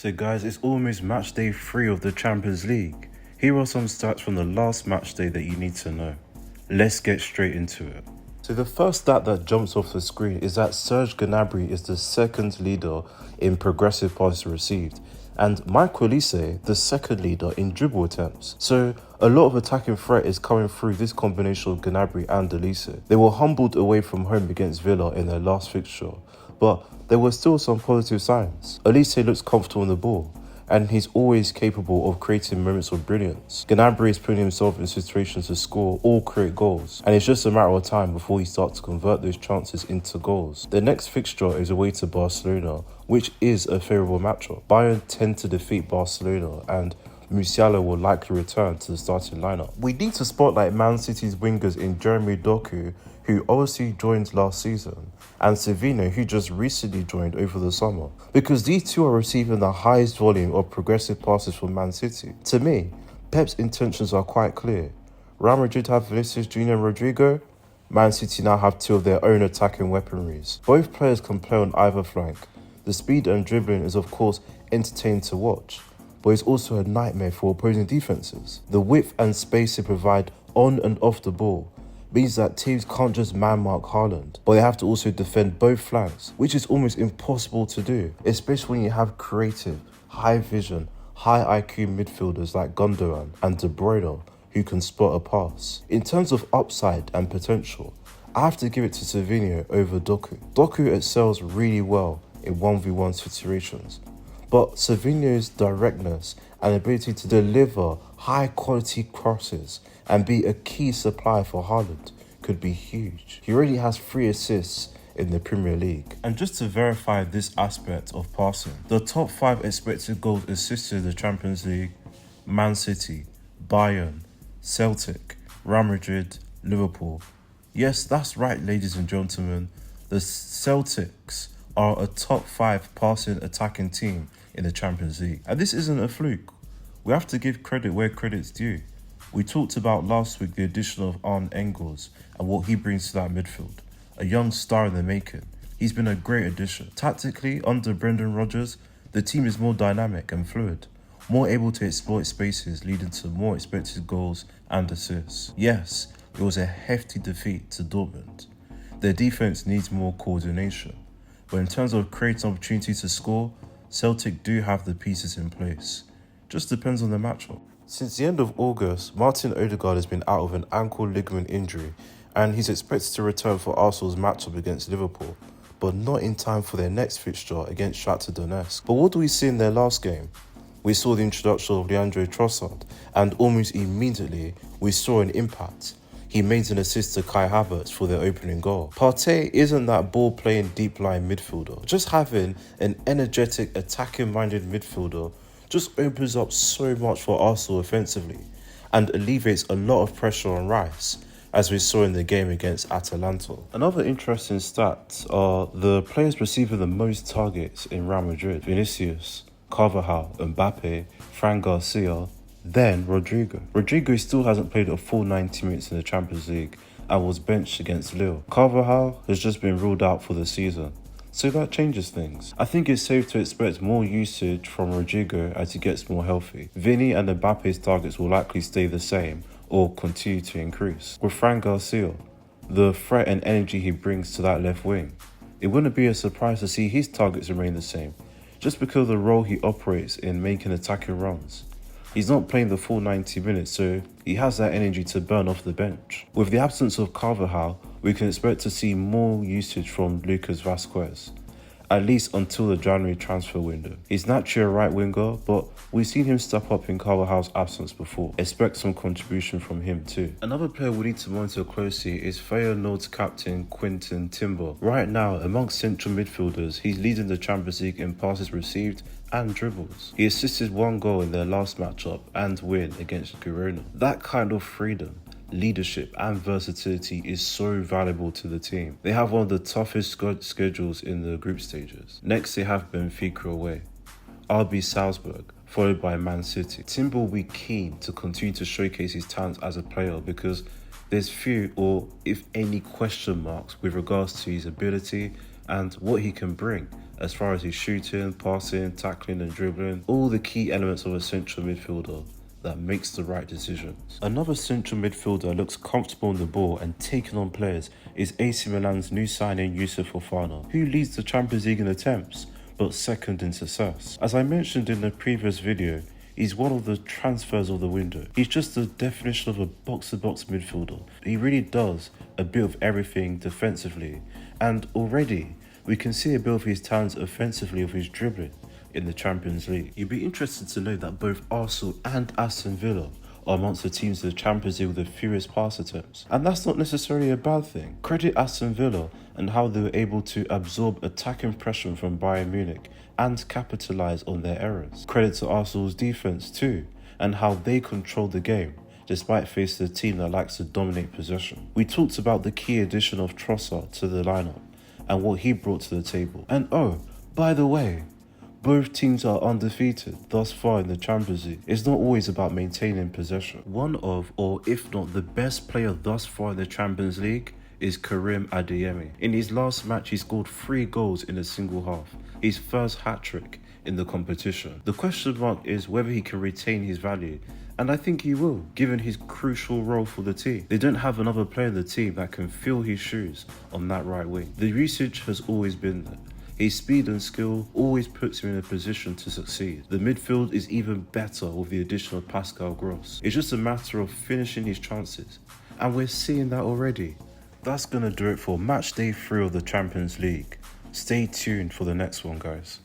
So guys, it's almost match day 3 of the Champions League. Here are some stats from the last match day that you need to know. Let's get straight into it. So the first stat that jumps off the screen is that Serge Gnabry is the second leader in progressive passes received, and Olise the second leader in dribble attempts. So a lot of attacking threat is coming through this combination of Gnabry and Olise. They were humbled away from home against Villa in their last fixture, but there were still some positive signs. Olise looks comfortable on the ball, and he's always capable of creating moments of brilliance. Gnabry is putting himself in situations to score or create goals, and it's just a matter of time before he starts to convert those chances into goals. The next fixture is away to Barcelona, which is a favourable matchup. Bayern tend to defeat Barcelona, and Musiala will likely return to the starting lineup. We need to spotlight Man City's wingers in Jeremy Doku, who obviously joined last season, and Savinho, who just recently joined over the summer, because these two are receiving the highest volume of progressive passes from Man City. To me, Pep's intentions are quite clear. Real Madrid have Vinicius Jr. and Rodrigo. Man City now have two of their own attacking weaponries. Both players can play on either flank. The speed and dribbling is of course entertaining to watch, but it's also a nightmare for opposing defences. The width and space they provide on and off the ball means that teams can't just man-mark Haaland, but they have to also defend both flanks, which is almost impossible to do, especially when you have creative, high-vision, high-IQ midfielders like Gundogan and De Bruyne who can spot a pass. In terms of upside and potential, I have to give it to Savinho over Doku. Doku excels really well in 1v1 situations, but Savinho's directness and ability to deliver high-quality crosses and be a key supplier for Haaland could be huge. He already has 3 assists in the Premier League. And just to verify this aspect of passing, the top 5 expected goals assisted in the Champions League: Man City, Bayern, Celtic, Real Madrid, Liverpool. Yes, that's right, ladies and gentlemen. The Celtics are a top 5 passing attacking team in the Champions League. And this isn't a fluke. We have to give credit where credit's due. We talked about last week the addition of Arne Engels and what he brings to that midfield. A young star in the making. He's been a great addition. Tactically, under Brendan Rodgers, the team is more dynamic and fluid, more able to exploit spaces, leading to more expected goals and assists. Yes, it was a hefty defeat to Dortmund. Their defense needs more coordination, but in terms of creating opportunities to score, Celtic do have the pieces in place. Just depends on the matchup. Since the end of August, Martin Ødegaard has been out with an ankle ligament injury, and he's expected to return for Arsenal's matchup against Liverpool, but not in time for their next fixture against Shakhtar Donetsk. But what do we see in their last game? We saw the introduction of Leo Trossard, and almost immediately we saw an impact. He made an assist to Kai Havertz for their opening goal. Partey isn't that ball-playing deep-line midfielder. Just having an energetic, attacking-minded midfielder just opens up so much for Arsenal offensively and alleviates a lot of pressure on Rice, as we saw in the game against Atalanta. Another interesting stat are the players receiving the most targets in Real Madrid: Vinicius, Carvajal, Mbappe, Fran Garcia, then Rodrigo. Rodrigo still hasn't played a full 90 minutes in the Champions League and was benched against Lille. Carvajal has just been ruled out for the season, so that changes things. I think it's safe to expect more usage from Rodrigo as he gets more healthy. Vinny and Mbappe's targets will likely stay the same or continue to increase. With Fran Garcia, the threat and energy he brings to that left wing, it wouldn't be a surprise to see his targets remain the same, just because of the role he operates in making attacking runs. He's not playing the full 90 minutes, so he has that energy to burn off the bench. With the absence of Carvajal, we can expect to see more usage from Lucas Vazquez, at least until the January transfer window. He's naturally a right winger, but we've seen him step up in Carvajal's absence before. Expect some contribution from him too. Another player we need to monitor closely is Feyenoord's captain Quinten Timber. Right now, amongst central midfielders, he's leading the Champions League in passes received and dribbles. He assisted 1 goal in their last matchup and win against Girona. That kind of freedom, leadership and versatility is so valuable to the team. They have one of the toughest schedules in the group stages. Next they have Benfica away, RB Salzburg, followed by Man City. Timber will be keen to continue to showcase his talents as a player because there's few or if any question marks with regards to his ability and what he can bring as far as his shooting, passing, tackling and dribbling, all the key elements of a central midfielder that makes the right decisions. Another central midfielder that looks comfortable on the ball and taking on players is AC Milan's new signing Youssouf Fofana, who leads the Champions League in attempts, but second in success. As I mentioned in the previous video, he's one of the transfers of the window. He's just the definition of a box-to-box midfielder. He really does a bit of everything defensively, and already we can see a bit of his talents offensively of his dribbling in the Champions League. You'd be interested to know that both Arsenal and Aston Villa are amongst the teams in the Champions League with the fewest pass attempts. And that's not necessarily a bad thing. Credit Aston Villa and how they were able to absorb attacking pressure from Bayern Munich and capitalise on their errors. Credit to Arsenal's defence too, and how they controlled the game despite facing a team that likes to dominate possession. We talked about the key addition of Trossard to the lineup and what he brought to the table. And oh, by the way, both teams are undefeated thus far in the Champions League. It's not always about maintaining possession. One of, or if not the best player thus far in the Champions League is Karim Adeyemi. In his last match, he scored 3 goals in a single half, his first hat-trick in the competition. The question mark is whether he can retain his value, and I think he will, given his crucial role for the team. They don't have another player in the team that can fill his shoes on that right wing. The usage has always been there. His speed and skill always puts him in a position to succeed. The midfield is even better with the addition of Pascal Gross. It's just a matter of finishing his chances, and we're seeing that already. That's gonna do it for match day 3 of the Champions League. Stay tuned for the next one, guys.